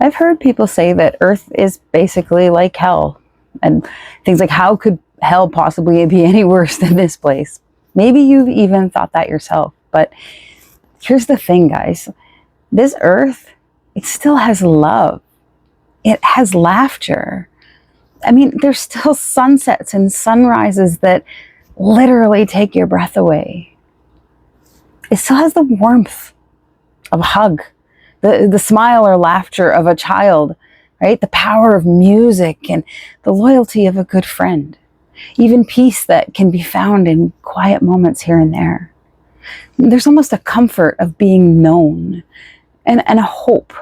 I've heard people say that Earth is basically like hell. And things like, how could hell possibly be any worse than this place? Maybe you've even thought that yourself. But here's the thing, guys. This Earth, it still has love. It has laughter. I mean, there's still sunsets and sunrises that literally take your breath away. It still has the warmth of a hug, the smile or laughter of a child, right? The power of music and the loyalty of a good friend. Even peace that can be found in quiet moments here and there. There's almost a comfort of being known and a hope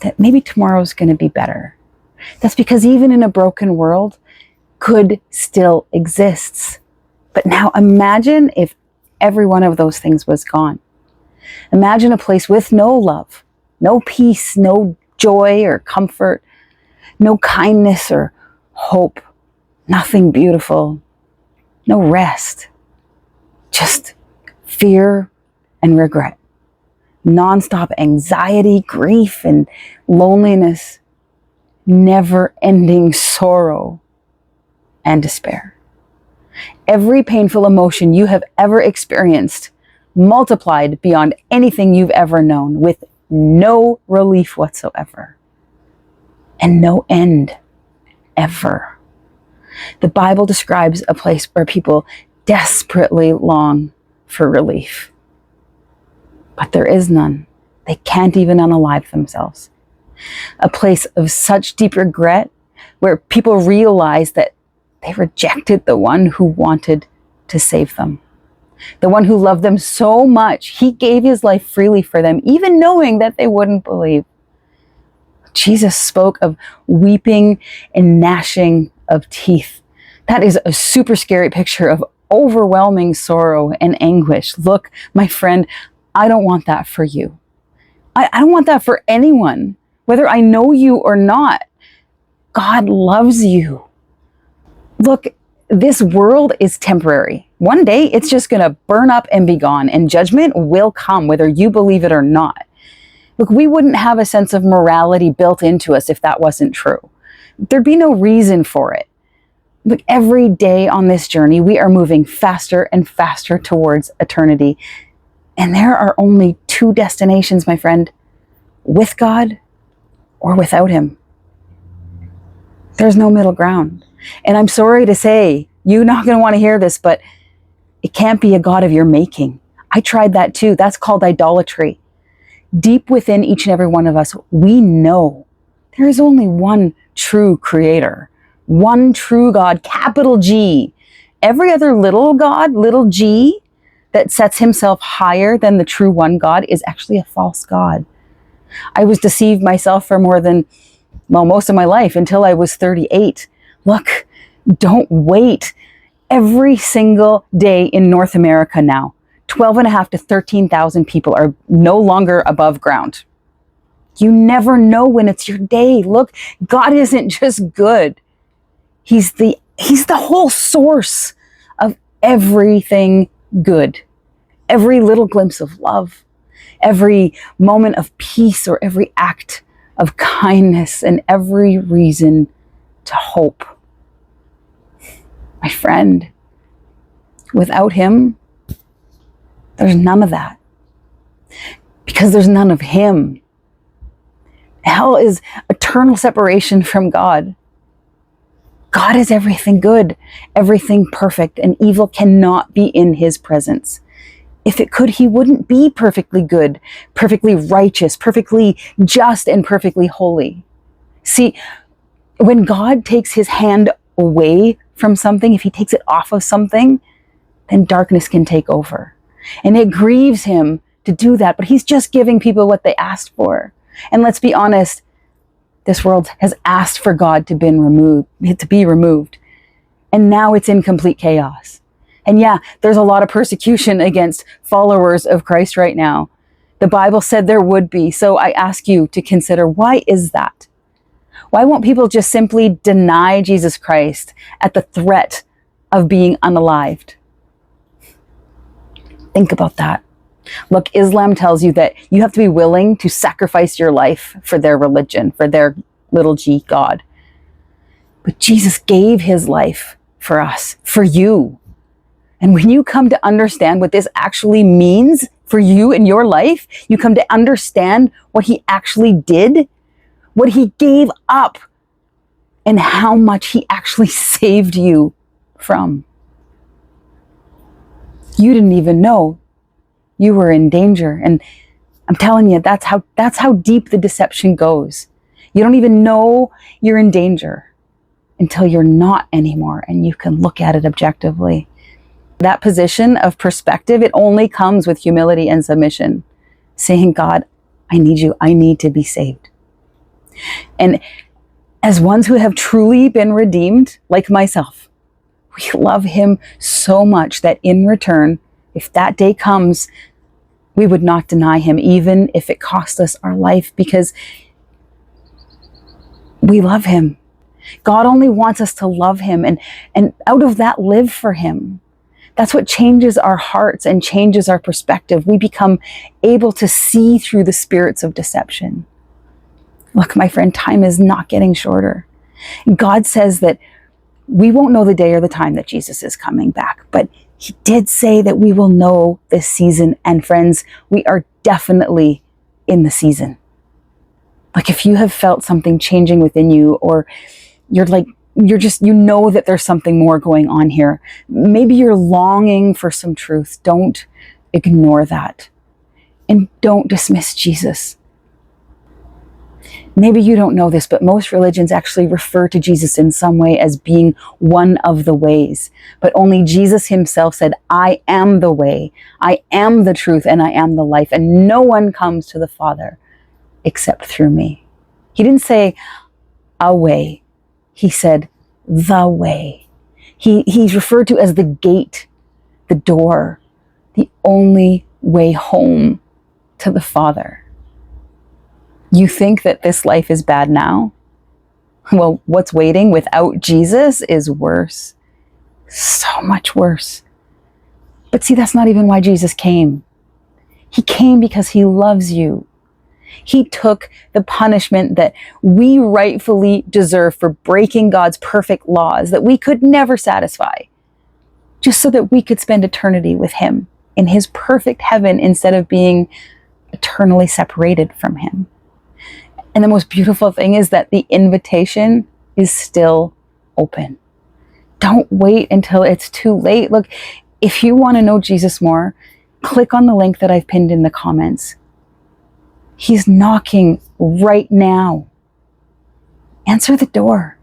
that maybe tomorrow's going to be better. That's because even in a broken world, good still exists. But now imagine if every one of those things was gone. Imagine a place with no love, no peace, no joy or comfort, no kindness or hope, nothing beautiful, no rest, just fear and regret, nonstop anxiety, grief, and loneliness, never-ending sorrow and despair. Every painful emotion you have ever experienced multiplied beyond anything you've ever known, with no relief whatsoever and no end ever. The Bible describes a place where people desperately long for relief, but there is none. They can't even unalive themselves. A place of such deep regret where people realize that they rejected the one who wanted to save them. The one who loved them so much, he gave his life freely for them, even knowing that they wouldn't believe. Jesus spoke of weeping and gnashing of teeth. That is a super scary picture of overwhelming sorrow and anguish. Look, my friend, I don't want that for you. I don't want that for anyone, whether I know you or not. God loves you. Look, this world is temporary. One day it's just going to burn up and be gone, and judgment will come whether you believe it or not. Look, we wouldn't have a sense of morality built into us if that wasn't true. There'd be no reason for it. Look, every day on this journey, we are moving faster and faster towards eternity. And there are only two destinations, my friend, with God or without him. There's no middle ground. And I'm sorry to say, you're not going to want to hear this, but it can't be a God of your making. I tried that too. That's called idolatry. Deep within each and every one of us, we know there is only one true creator, one true God, capital G. Every other little God, little g, that sets himself higher than the true one God is actually a false God. I was deceived myself for most of my life until I was 38. Look, don't wait. Every single day in North America now, 12,500 to 13,000 people are no longer above ground. You never know when it's your day. Look, God isn't just good. He's the whole source of everything good. Every little glimpse of love, every moment of peace, or every act of kindness, and every reason to hope. My friend, without him, there's none of that. Because there's none of him. Hell is eternal separation from God. God is everything good, everything perfect, and evil cannot be in his presence. If it could, he wouldn't be perfectly good, perfectly righteous, perfectly just, and perfectly holy. See, when God takes his hand away from something, if he takes it off of something, then darkness can take over. And it grieves him to do that, but he's just giving people what they asked for. And let's be honest, this world has asked for God to be removed. And now it's in complete chaos. And yeah, there's a lot of persecution against followers of Christ right now. The Bible said there would be. So I ask you to consider, why is that? Why won't people just simply deny Jesus Christ at the threat of being unalived? Think about that. Look, Islam tells you that you have to be willing to sacrifice your life for their religion, for their little g God. But Jesus gave his life for us, for you. And when you come to understand what this actually means for you in your life, you come to understand what he actually did, what he gave up, and how much he actually saved you from. You didn't even know you were in danger. And I'm telling you, that's how deep the deception goes. You don't even know you're in danger until you're not anymore, and you can look at it objectively. That position of perspective, it only comes with humility and submission, saying, God, I need you. I need to be saved. And as ones who have truly been redeemed, like myself, we love him so much that in return, if that day comes, we would not deny him, even if it cost us our life, because we love him. God only wants us to love him and out of that live for him. That's what changes our hearts and changes our perspective. We become able to see through the spirits of deception. Look, my friend, time is not getting shorter. God says that we won't know the day or the time that Jesus is coming back, but he did say that we will know this season. And friends, we are definitely in the season. Like if you have felt something changing within you, or you know that there's something more going on here. Maybe you're longing for some truth. Don't ignore that. And don't dismiss Jesus. Maybe you don't know this, but most religions actually refer to Jesus in some way as being one of the ways. But only Jesus himself said, I am the way, I am the truth, and I am the life. And no one comes to the Father except through me. He didn't say a way. He said the way. He's referred to as the gate, the door, the only way home to the Father. You think that this life is bad now? Well, what's waiting without Jesus is worse. So much worse. But see, that's not even why Jesus came. He came because he loves you. He took the punishment that we rightfully deserve for breaking God's perfect laws that we could never satisfy, just so that we could spend eternity with him in his perfect heaven instead of being eternally separated from him. And the most beautiful thing is that the invitation is still open. Don't wait until it's too late. Look, if you want to know Jesus more, click on the link that I've pinned in the comments. He's knocking right now. Answer the door.